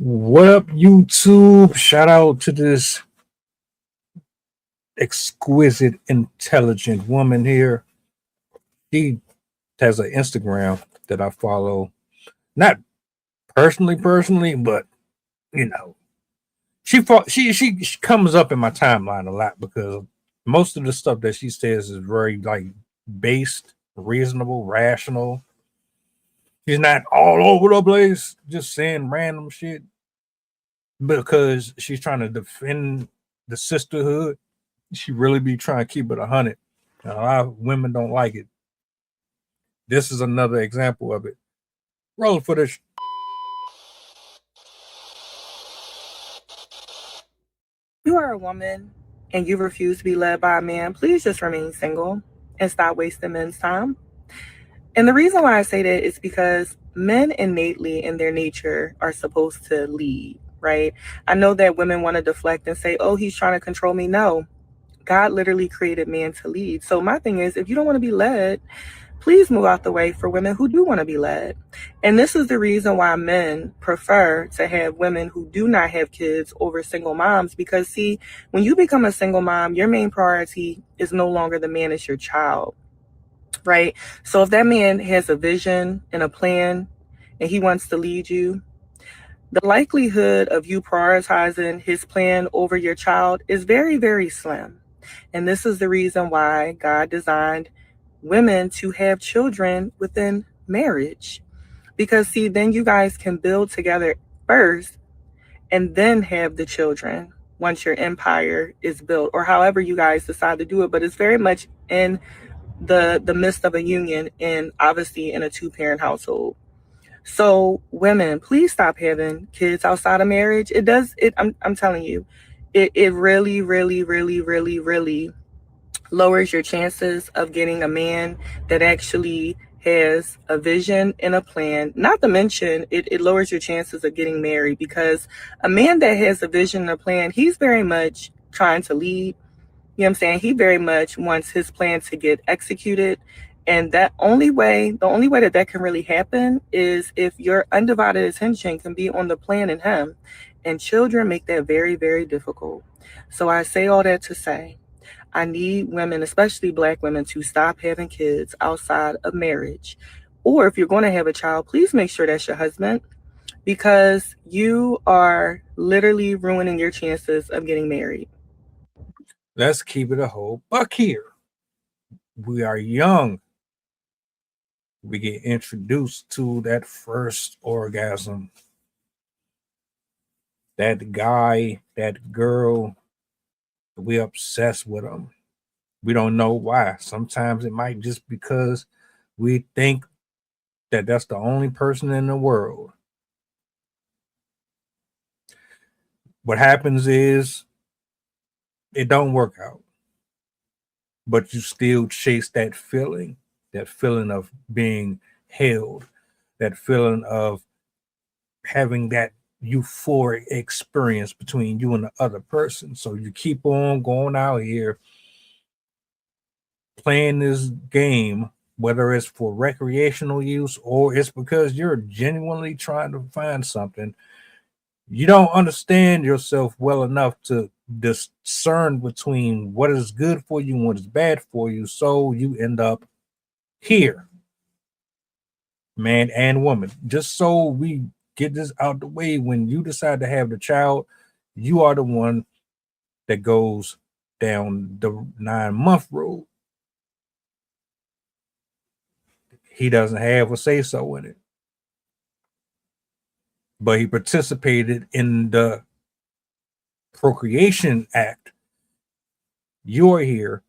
What up, YouTube? Shout out to this exquisite, intelligent woman here. She has an Instagram that I follow. Not personally, but you know, she comes up in my timeline a lot because most of the stuff that she says is very like based, reasonable, rational. She's not all over the place, just saying random shit because she's trying to defend the sisterhood. She really be trying to keep it 100. And a lot of women don't like it. This is another example of it. Roll for this. You are a woman and you refuse to be led by a man, please just remain single and stop wasting men's time. And the reason why I say that is because men innately in their nature are supposed to lead, right? I know that women want to deflect and say, oh, he's trying to control me. No, God literally created man to lead. So my thing is, if you don't want to be led, please move out the way for women who do want to be led. And this is the reason why men prefer to have women who do not have kids over single moms. Because, see, when you become a single mom, your main priority is no longer the man, it's your child, right? So if that man has a vision and a plan and he wants to lead you, the likelihood of you prioritizing his plan over your child is very, very slim. And this is the reason why God designed women to have children within marriage. Because, see, then you guys can build together first and then have the children once your empire is built, or however you guys decide to do it. But it's very much in the midst of a union and obviously in a two-parent household. So women, please stop having kids outside of marriage. It does it I'm telling you, it really, really, really, really, really lowers your chances of getting a man that actually has a vision and a plan. Not to mention, it lowers your chances of getting married because a man that has a vision and a plan, he's very much trying to lead. You know what I'm saying? He very much wants his plan to get executed. And the only way that that can really happen is if your undivided attention can be on the plan and him. And children make that very, very difficult. So I say all that to say, I need women, especially black women, to stop having kids outside of marriage. Or if you're going to have a child, please make sure that's your husband because you are literally ruining your chances of getting married. Let's keep it a whole buck here. We are young. We get introduced to that first orgasm. That guy, that girl, we obsessed with them. We don't know why. Sometimes it might just because we think that that's the only person in the world. What happens is it don't work out, but you still chase that feeling of being held, that feeling of having that euphoric experience between you and the other person. So you keep on going out here playing this game, whether it's for recreational use or it's because you're genuinely trying to find something. You don't understand yourself well enough to discern between what is good for you and what is bad for you. So you end up here, man and woman. Just so we get this out the way, when you decide to have the child, you are the one that goes down the 9 month road. He doesn't have a say so in it, but he participated in the procreation act. You're here.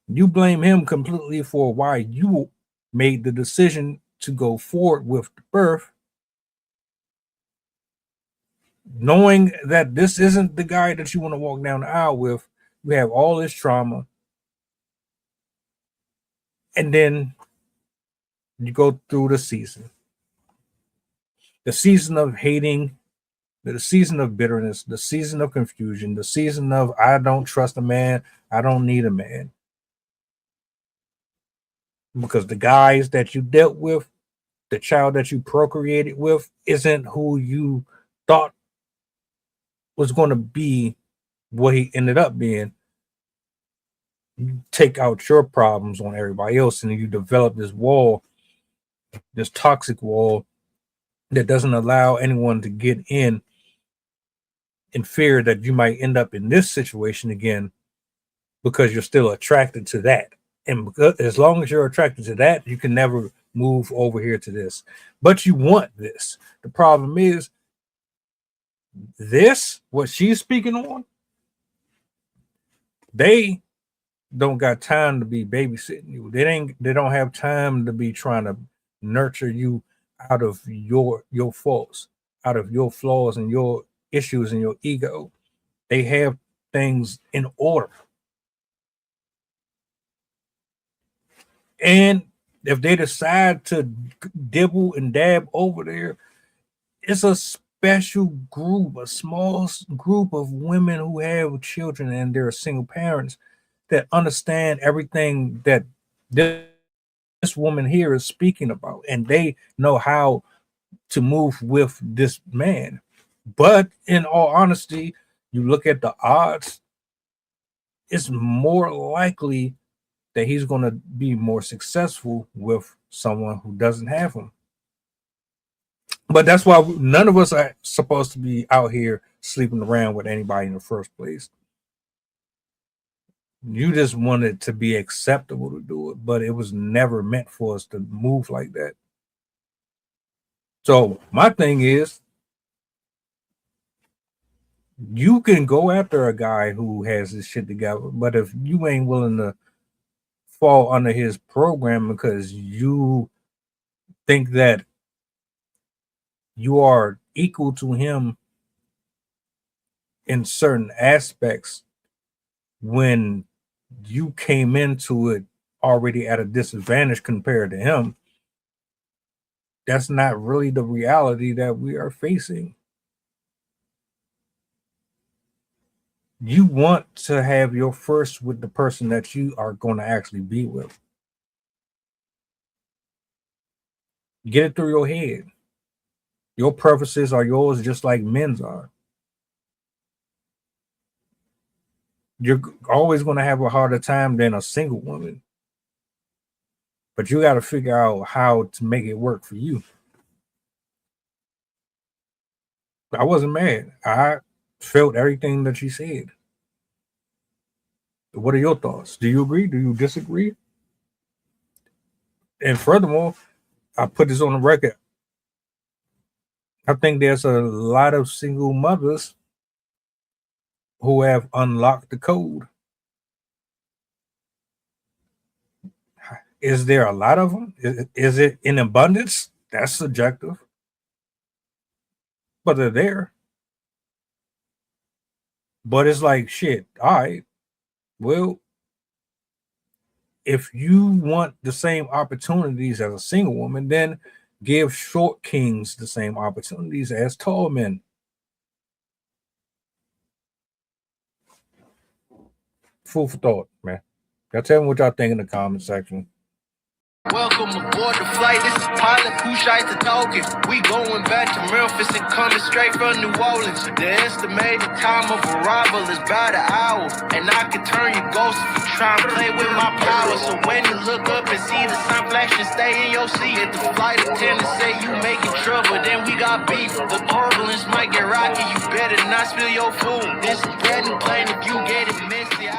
You blame him completely for why you made the decision to go forward with the birth, knowing that this isn't the guy that you want to walk down the aisle with. You have all this trauma, and then you go through the season of hating, the season of bitterness, the season of confusion, the season of I don't trust a man, I don't need a man. Because the guys that you dealt with, the child that you procreated with, isn't who you thought was going to be what he ended up being. You take out your problems on everybody else, and you develop this wall, this toxic wall that doesn't allow anyone to get in fear that you might end up in this situation again because you're still attracted to that. And because, as long as you're attracted to that, you can never move over here to this. But you want this. The problem is this, what she's speaking on, they don't got time to be babysitting you. They don't have time to be trying to nurture you out of your faults, out of your flaws and your issues and your ego. They have things in order. And if they decide to dibble and dab over there, it's a special group, a small group of women who have children and they're single parents that understand everything that this woman here is speaking about, and they know how to move with this man. But in all honesty, you look at the odds, it's more likely that he's going to be more successful with someone who doesn't have him. But that's why none of us are supposed to be out here sleeping around with anybody in the first place. You just wanted to be acceptable to do it, but it was never meant for us to move like that. So my thing is, you can go after a guy who has his shit together, but if you ain't willing to fall under his program because you think that you are equal to him in certain aspects when you came into it already at a disadvantage compared to him, that's not really the reality that we are facing. You want to have your first with the person that you are going to actually be with. Get it through your head. Your preferences are yours just like men's are. You're always going to have a harder time than a single woman. But you got to figure out how to make it work for you. I wasn't mad. I felt everything that she said. What are your thoughts? Do you agree? Do you disagree? And furthermore, I put this on the record. I think there's a lot of single mothers who have unlocked the code. Is there a lot of them? Is it in abundance? That's subjective. But they're there. But it's like, shit, all right. Well, if you want the same opportunities as a single woman, then give short kings the same opportunities as tall men. Food for thought, man. Y'all tell me what y'all think in the comment section. Welcome aboard the flight. This is pilot Pusha talking. We going back to Memphis and coming straight from New Orleans. The estimated time of arrival is about an hour, and I can turn you ghost if you try and play with my power. So when you look up and see the sun flashing, stay in your seat. If the flight attendant say you making trouble, then we got beef. The turbulence might get rocky. You better not spill your food. This is brand new plane. If you get it messy,